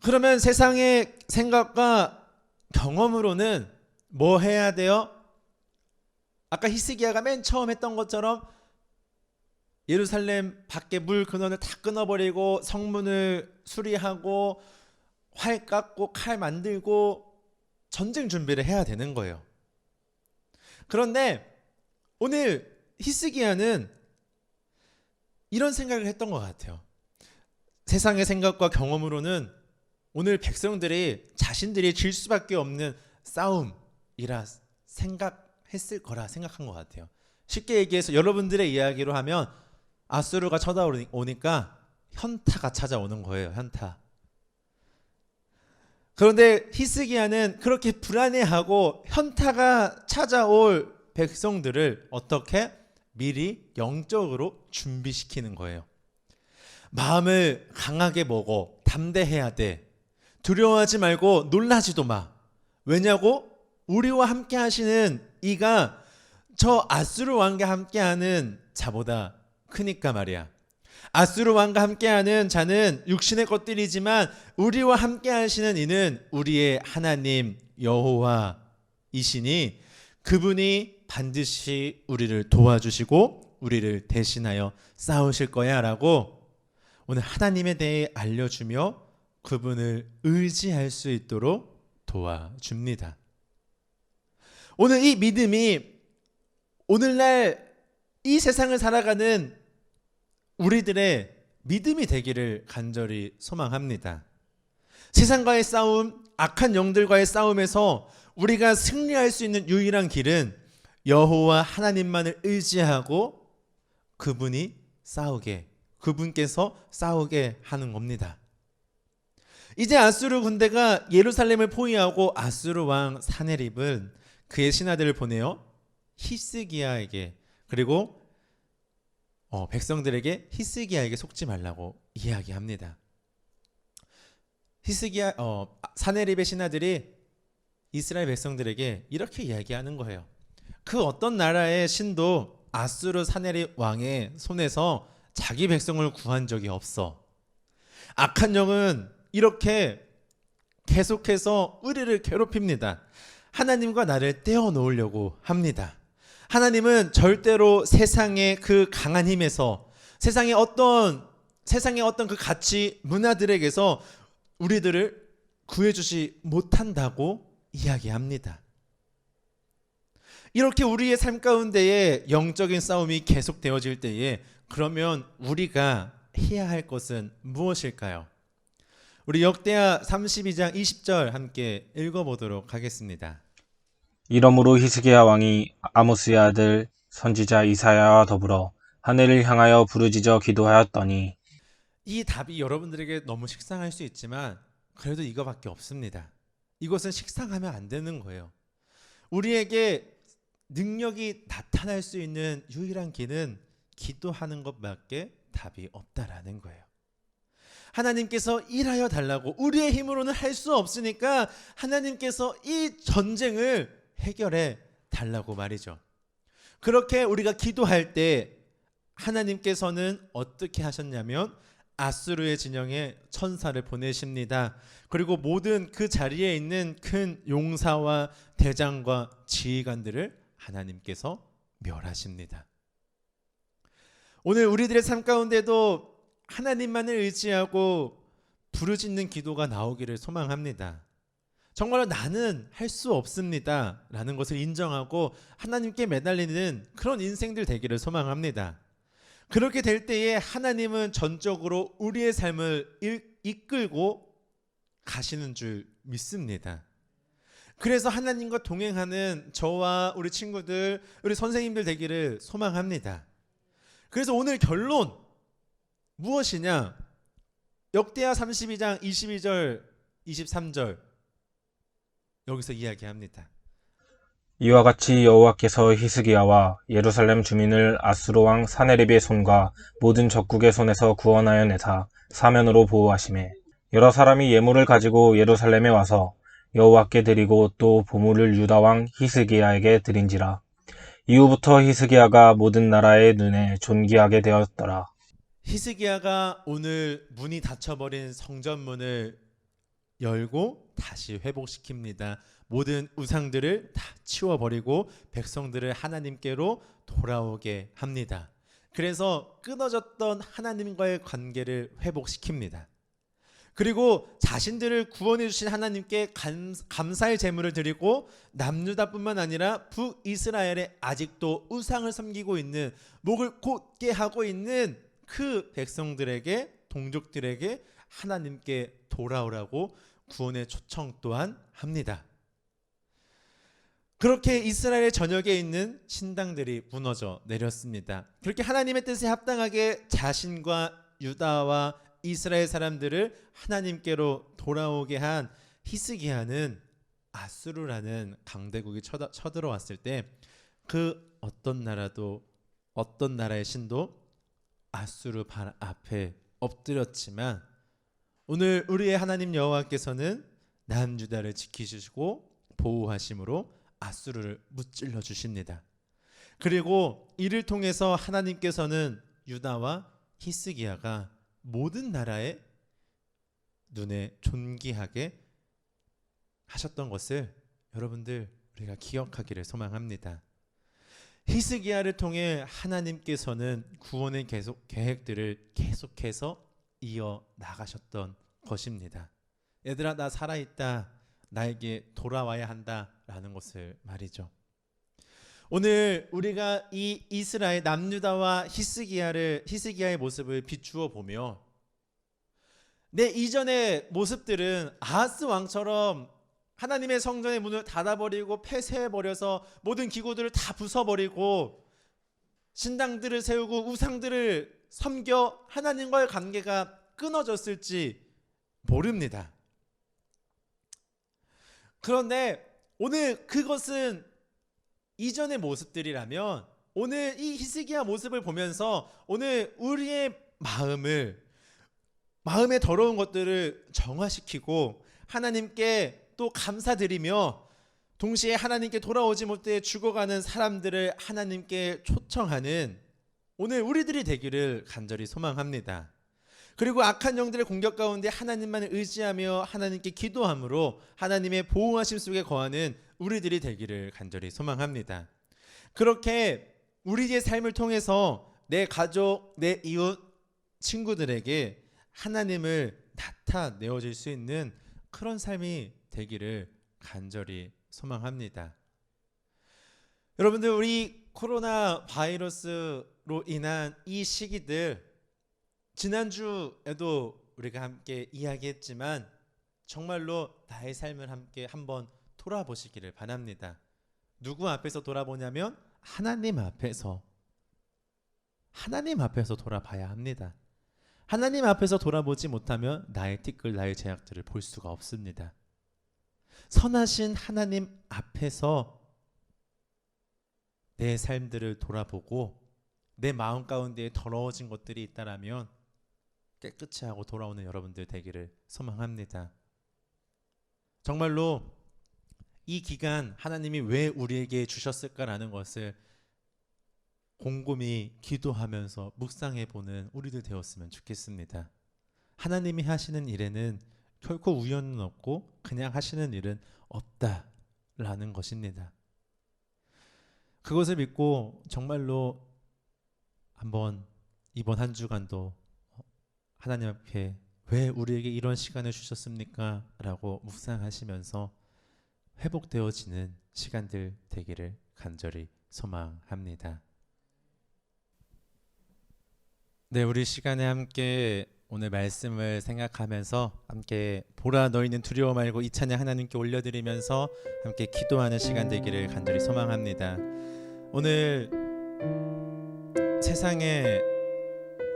그러면 세상의 생각과 경험으로는 뭐 해야 돼요? 아까 히스기야가 맨 처음 했던 것처럼 예루살렘 밖에 물 근원을 다 끊어버리고 성문을 수리하고 활 깎고 칼 만들고 전쟁 준비를 해야 되는 거예요. 그런데 오늘 히스기야는 이런 생각을 했던 것 같아요. 세상의 생각과 경험으로는 오늘 백성들이 자신들이 질 수밖에 없는 싸움이라 생각했을 거라 생각한 것 같아요. 쉽게 얘기해서 여러분들의 이야기로 하면 아수르가 쳐다오니까 현타가 찾아오는 거예요. 현타. 그런데 히스기야는 그렇게 불안해하고 현타가 찾아올 백성들을 어떻게 미리 영적으로 준비시키는 거예요. 마음을 강하게 먹어 담대해야 돼. 두려워하지 말고 놀라지도 마. 왜냐고? 우리와 함께 하시는 이가 저 아수르 왕과 함께하는 자보다 크니까 말이야. 아수르 왕과 함께하는 자는 육신의 것들이지만 우리와 함께하시는 이는 우리의 하나님 여호와이시니 그분이 반드시 우리를 도와주시고 우리를 대신하여 싸우실 거야 라고 오늘 하나님에 대해 알려주며 그분을 의지할 수 있도록 도와줍니다. 오늘 이 믿음이 오늘날 이 세상을 살아가는 우리들의 믿음이 되기를 간절히 소망합니다. 세상과의 싸움, 악한 영들과의 싸움에서 우리가 승리할 수 있는 유일한 길은 여호와 하나님만을 의지하고 그분께서 싸우게 하는 겁니다. 이제 아수르 군대가 예루살렘을 포위하고 아수르 왕 사네립은 그의 신하들을 보내어 히스기야에게 그리고 백성들에게 히스기야에게 속지 말라고 이야기합니다. 사네립의 신하들이 이스라엘 백성들에게 이렇게 이야기하는 거예요. 그 어떤 나라의 신도 아수르 사네립 왕의 손에서 자기 백성을 구한 적이 없어. 악한 영은 이렇게 계속해서 우리를 괴롭힙니다. 하나님과 나를 떼어놓으려고 합니다. 하나님은 절대로 세상의 그 강한 힘에서 세상의 어떤 그 가치 문화들에게서 우리들을 구해주지 못한다고 이야기합니다. 이렇게 우리의 삶 가운데에 영적인 싸움이 계속되어질 때에 그러면 우리가 해야 할 것은 무엇일까요? 우리 역대하 32장 20절 함께 읽어보도록 하겠습니다. 이러므로 히스기야 왕이 아모스의 아들 선지자 이사야와 더불어 하늘을 향하여 부르짖어 기도하였더니 이 답이 여러분들에게 너무 식상할 수 있지만 그래도 이거밖에 없습니다. 이것은 식상하면 안 되는 거예요. 우리에게 능력이 나타날 수 있는 유일한 길은 기도하는 것밖에 답이 없다라는 거예요. 하나님께서 일하여 달라고 우리의 힘으로는 할 수 없으니까 하나님께서 이 전쟁을 해결해 달라고 말이죠. 그렇게 우리가 기도할 때 하나님께서는 어떻게 하셨냐면 아수르의 진영에 천사를 보내십니다. 그리고 모든 그 자리에 있는 큰 용사와 대장과 지휘관들을 하나님께서 멸하십니다. 오늘 우리들의 삶 가운데도 하나님만을 의지하고 부르짖는 기도가 나오기를 소망합니다. 정말로 나는 할 수 없습니다 라는 것을 인정하고 하나님께 매달리는 그런 인생들 되기를 소망합니다. 그렇게 될 때에 하나님은 전적으로 우리의 삶을 이끌고 가시는 줄 믿습니다. 그래서 하나님과 동행하는 저와 우리 친구들, 우리 선생님들 되기를 소망합니다. 그래서 오늘 결론 무엇이냐? 역대하 32장 22절 23절 여기서 이야기합니다. 이와 같이 여호와께서 히스기야와 예루살렘 주민을 아수르 왕 사네립의 손과 모든 적국의 손에서 구원하여 내사 사면으로 보호하시매 여러 사람이 예물을 가지고 예루살렘에 와서 여호와께 드리고 또 보물을 유다 왕 히스기야에게 드린지라. 이후부터 히스기야가 모든 나라의 눈에 존귀하게 되었더라. 히스기야가 오늘 문이 닫혀버린 성전문을 열고 다시 회복시킵니다. 모든 우상들을 다 치워버리고 백성들을 하나님께로 돌아오게 합니다. 그래서 끊어졌던 하나님과의 관계를 회복시킵니다. 그리고 자신들을 구원해 주신 하나님께 감사의 제물을 드리고 남유다뿐만 아니라 북이스라엘에 아직도 우상을 섬기고 있는, 목을 곧게 하고 있는 그 백성들에게, 동족들에게 하나님께 돌아오라고 구원의 초청 또한 합니다. 그렇게 이스라엘 전역에 있는 신당들이 무너져 내렸습니다. 그렇게 하나님의 뜻에 합당하게 자신과 유다와 이스라엘 사람들을 하나님께로 돌아오게 한 히스기야는 아수르라는 강대국이 쳐들어왔을 때 그 어떤 나라의 신도 아수르 발 앞에 엎드렸지만 오늘 우리의 하나님 여호와께서는 남유다를 지키시고 보호하심으로 아수르를 무찔러 주십니다. 그리고 이를 통해서 하나님께서는 유다와 히스기야가 모든 나라의 눈에 존귀하게 하셨던 것을 여러분들 우리가 기억하기를 소망합니다. 히스기야를 통해 하나님께서는 구원의 계획들을 계속해서 이어 나가셨던 것입니다. 얘들아, 나 살아있다, 나에게 돌아와야 한다 라는 것을 말이죠. 오늘 우리가 이 이스라엘 남유다와 히스기야의 모습을 비추어 보며 내 이전의 모습들은 아하스 왕처럼 하나님의 성전의 문을 닫아버리고 폐쇄해버려서 모든 기구들을 다 부숴버리고 신당들을 세우고 우상들을 섬겨 하나님과의 관계가 끊어졌을지 모릅니다. 그런데 오늘 그것은 이전의 모습들이라면 오늘 이 히스기야 모습을 보면서 오늘 우리의 마음의 더러운 것들을 정화시키고 하나님께 또 감사드리며 동시에 하나님께 돌아오지 못해 죽어가는 사람들을 하나님께 초청하는 오늘 우리들이 되기를 간절히 소망합니다. 그리고 악한 영들의 공격 가운데 하나님만을 의지하며 하나님께 기도함으로 하나님의 보호하심 속에 거하는 우리들이 되기를 간절히 소망합니다. 그렇게 우리의 삶을 통해서 내 가족, 내 이웃, 친구들에게 하나님을 나타내어질 수 있는 그런 삶이 되기를 간절히 소망합니다. 여러분들, 우리 코로나 바이러스로 인한 이 시기들, 지난주에도 우리가 함께 이야기했지만 정말로 나의 삶을 함께 한번 돌아보시기를 바랍니다. 누구 앞에서 돌아보냐면 하나님 앞에서 돌아봐야 합니다. 하나님 앞에서 돌아보지 못하면 나의 티끌, 나의 죄악들을 볼 수가 없습니다. 선하신 하나님 앞에서 내 삶들을 돌아보고 내 마음 가운데 더러워진 것들이 있다라면 깨끗이 하고 돌아오는 여러분들 되기를 소망합니다. 정말로 이 기간 하나님이 왜 우리에게 주셨을까라는 것을 곰곰이 기도하면서 묵상해 보는 우리들 되었으면 좋겠습니다. 하나님이 하시는 일에는 결코 우연은 없고 그냥 하시는 일은 없다라는 것입니다. 그것을 믿고 정말로 한번 이번 한 주간도 하나님 앞에 왜 우리에게 이런 시간을 주셨습니까? 라고 묵상하시면서 회복되어지는 시간들 되기를 간절히 소망합니다. 네, 우리 시간에 함께 오늘 말씀을 생각하면서 함께 보라 너희는 두려워 말고 이 찬양 하나님께 올려드리면서 함께 기도하는 시간 되기를 간절히 소망합니다. 오늘 세상에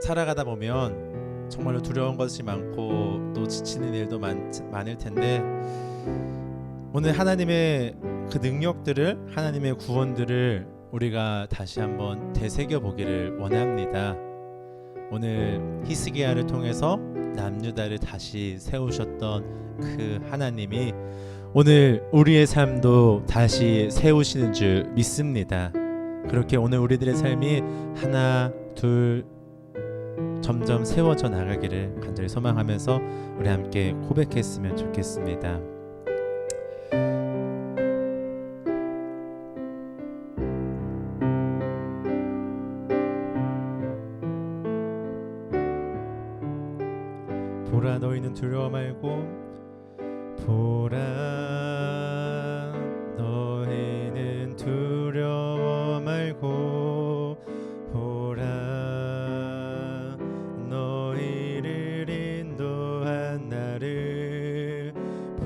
살아가다 보면 정말로 두려운 것이 많고 또 지치는 일도 많을 텐데 오늘 하나님의 그 능력들을 하나님의 구원들을 우리가 다시 한번 되새겨 보기를 원합니다. 오늘 히스기야를 통해서 남유다를 다시 세우셨던 그 하나님이 오늘 우리의 삶도 다시 세우시는 줄 믿습니다. 그렇게 오늘 우리들의 삶이 하나 둘 점점 세워져 나가기를 간절히 소망하면서 우리 함께 고백했으면 좋겠습니다. 보라 너희는 두려워 말고 보라 너희는 두려워 말고 보라 너희를 인도한 나를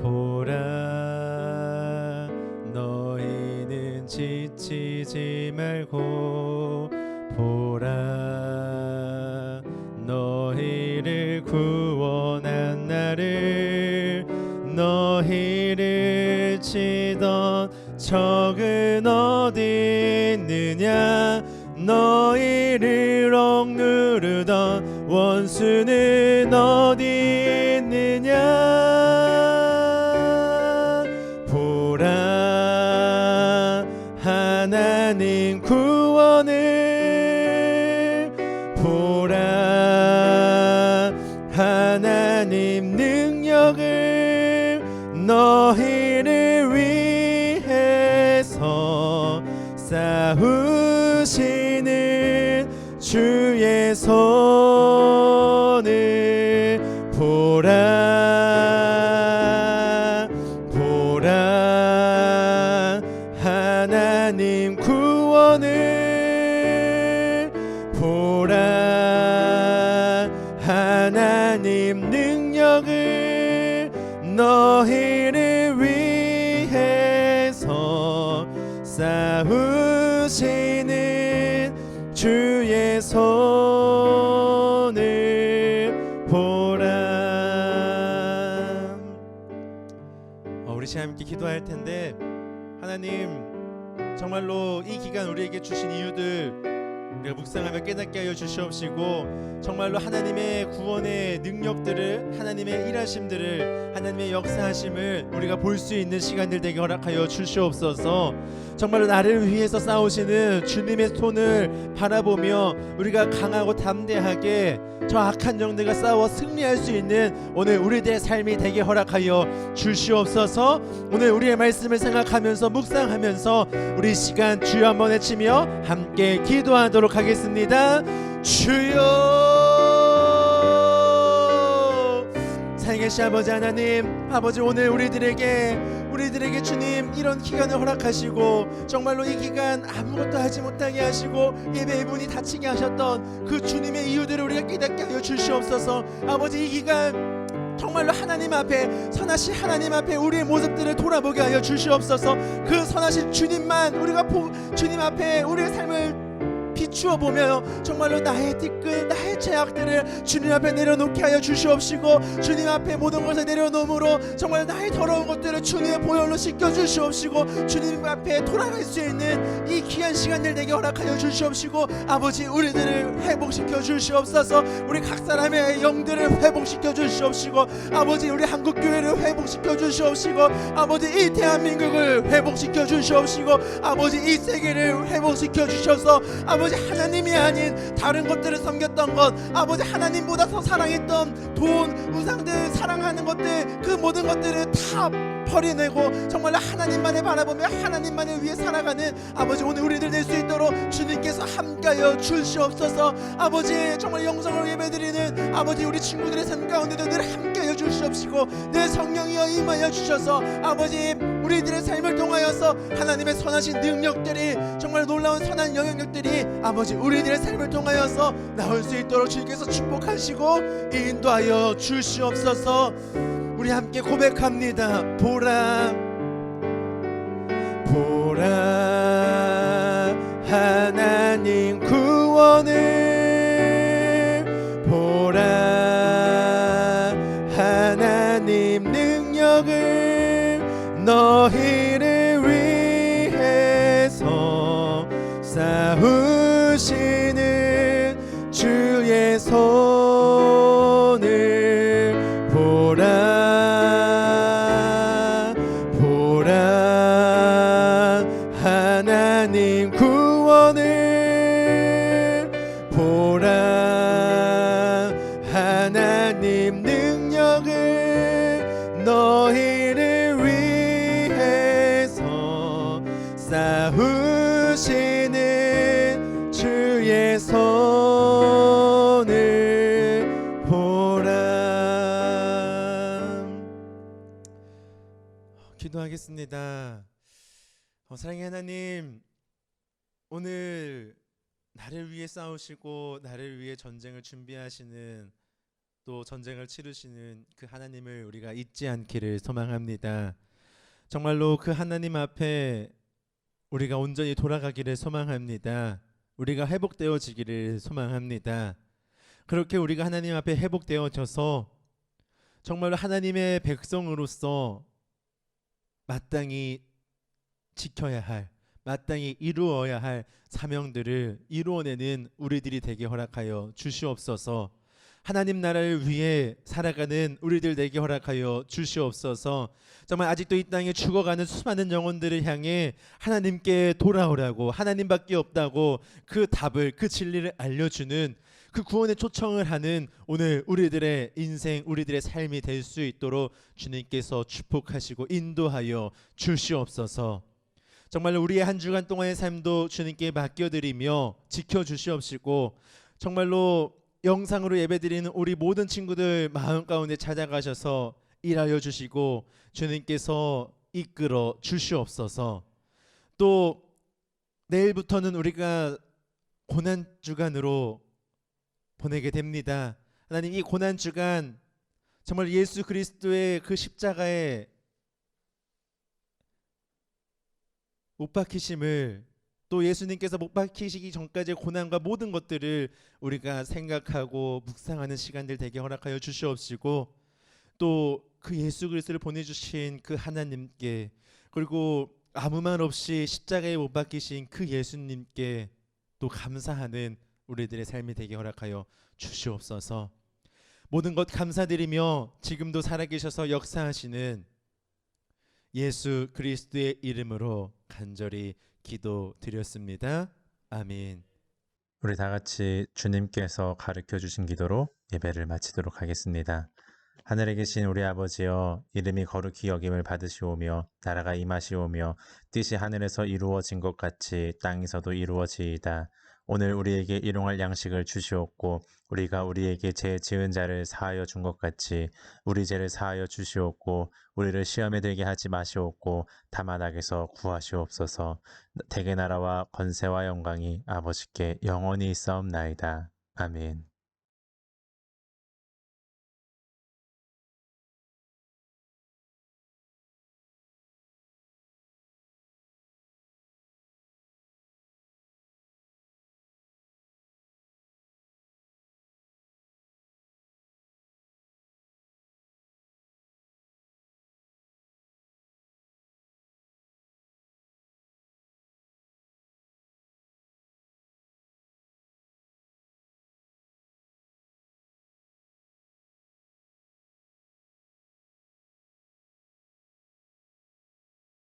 보라 너희는 지치지 말고 보라 너희를 구원한 나를 너희를 치던 적은 어디 있느냐 너희를 억누르던 원수는 어디 있느냐 보라 하나님 구원을 보라 하나님 능력을 너희를 위해서 싸우시는 주의 손을 보라 보라 하나님 구원을 보라 하나님 능력을 너희를 위해서 싸우시는 주의 손을 보라. 우리 시간 함께 기도할 텐데 하나님 정말로 이 기간 우리에게 주신 이유들 우리가 묵상하며 깨닫게 하여 주시옵시고 정말로 하나님의 구원의 능력들을 하나님의 일하심들을 하나님의 역사하심을 우리가 볼 수 있는 시간들 되게 허락하여 주시옵소서. 정말로 나를 위해서 싸우시는 주님의 손을 바라보며 우리가 강하고 담대하게 저 악한 영들과 싸워 승리할 수 있는 오늘 우리들의 삶이 되게 허락하여 주시옵소서. 오늘 우리의 말씀을 생각하면서 묵상하면서 우리 시간 주여 한번 외치며 함께 기도하도록 하겠습니다. 주여 살계신 아버지 하나님, 아버지 오늘 우리들에게 주님 이런 기간을 허락하시고 정말로 이 기간 아무것도 하지 못하게 하시고 예배의 문이 닫히게 하셨던 그 주님의 이유들을 우리가 깨닫게 하여 주시옵소서. 아버지 이 기간 정말로 하나님 앞에 선하신 하나님 앞에 우리의 모습들을 돌아보게 하여 주시옵소서. 그 선하신 주님만 우리가 주님 앞에 우리의 삶을 비추어 보며 정말로 나의 뒤끝 나의 죄악들을 주님 앞에 내려놓게 하여 주시옵시고, 주님 앞에 모든 것을 내려놓음으로 정말 나의 더러운 것들을 주님의 보혈로 씻겨 주시옵시고, 주님 앞에 돌아갈 수 있는 이 귀한 시간들 내게 허락하여 주시옵시고, 아버지 우리들을 회복시켜 주시옵소서. 우리 각 사람의 영들을 회복시켜 주시옵시고, 아버지 우리 한국교회를 회복시켜 주시옵시고, 아버지 이 대한민국을 회복시켜 주시옵시고, 아버지 이 세계를 회복시켜 주셔서 아버지 하나님이 아닌 다른 것들을 섬겼던 것, 아버지 하나님보다 더 사랑했던 돈, 우상들, 사랑하는 것들, 그 모든 것들을 다 버려내고 정말로 하나님만을 바라보며 하나님만을 위해 살아가는 아버지 오늘 우리들 될 수 있도록 주님께서 함께하여 주시옵소서. 아버지 정말 영성으로 예배드리는 아버지 우리 친구들의 삶 가운데도 늘 함께하여 주시옵시고, 늘 성령이여 임하여 주셔서 아버지 우리들의 삶을 통하여서 하나님의 선하신 능력들이, 정말 놀라운 선한 영향력들이 아버지 우리들의 삶을 통하여서 나올 수 있도록 주님께서 축복하시고 인도하여 주시옵소서. 우리 함께 고백합니다. 보라 보라 하나님 구원을, 보라 하나님 능력을, 너희를 위해서 싸우시는 주의 손을 보라 하나님 구원을, 보라 하나님 능력을, 너희를 위해서 싸우시는 주의 손을 보라. 기도하겠습니다. 사랑의 하나님, 오늘 나를 위해 싸우시고 나를 위해 전쟁을 준비하시는, 또 전쟁을 치르시는 그 하나님을 우리가 잊지 않기를 소망합니다. 정말로 그 하나님 앞에 우리가 온전히 돌아가기를 소망합니다. 우리가 회복되어지기를 소망합니다. 그렇게 우리가 하나님 앞에 회복되어져서 정말로 하나님의 백성으로서 마땅히 지켜야 할, 마땅히 이루어야 할 사명들을 이루어내는 우리들이 되게 허락하여 주시옵소서. 하나님 나라를 위해 살아가는 우리들 되게 허락하여 주시옵소서. 정말 아직도 이 땅에 죽어가는 수많은 영혼들을 향해 하나님께 돌아오라고, 하나님밖에 없다고 그 답을, 그 진리를 알려주는, 그 구원의 초청을 하는 오늘 우리들의 인생, 우리들의 삶이 될 수 있도록 주님께서 축복하시고 인도하여 주시옵소서. 정말로 우리의 한 주간 동안의 삶도 주님께 맡겨드리며 지켜주시옵시고, 정말로 영상으로 예배드리는 우리 모든 친구들 마음 가운데 찾아가셔서 일하여 주시고 주님께서 이끌어 주시옵소서. 또 내일부터는 우리가 고난주간으로 보내게 됩니다. 하나님, 이 고난주간 정말 예수 그리스도의 그 십자가에 못 박히심을, 또 예수님께서 못 박히시기 전까지의 고난과 모든 것들을 우리가 생각하고 묵상하는 시간들 되게 허락하여 주시옵시고, 또 그 예수 그리스도를 보내주신 그 하나님께, 그리고 아무 말 없이 십자가에 못 박히신 그 예수님께 또 감사하는 우리들의 삶이 되게 허락하여 주시옵소서. 모든 것 감사드리며 지금도 살아계셔서 역사하시는 예수 그리스도의 이름으로 간절히 기도드렸습니다. 아멘. 우리 다 같이 주님께서 가르쳐 주신 기도로 예배를 마치도록 하겠습니다. 하늘에 계신 우리 아버지여, 이름이 거룩히 여김을 받으시오며 나라가 임하시오며 뜻이 하늘에서 이루어진 것 같이 땅에서도 이루어지이다. 오늘 우리에게 일용할 양식을 주시옵고 우리가 우리에게 죄 지은 자를 사하여 준 것 같이 우리 죄를 사하여 주시옵고 우리를 시험에 들게 하지 마시옵고 다만 악에서 구하시옵소서. 대개 나라와 권세와 영광이 아버지께 영원히 있사옵나이다. 아멘.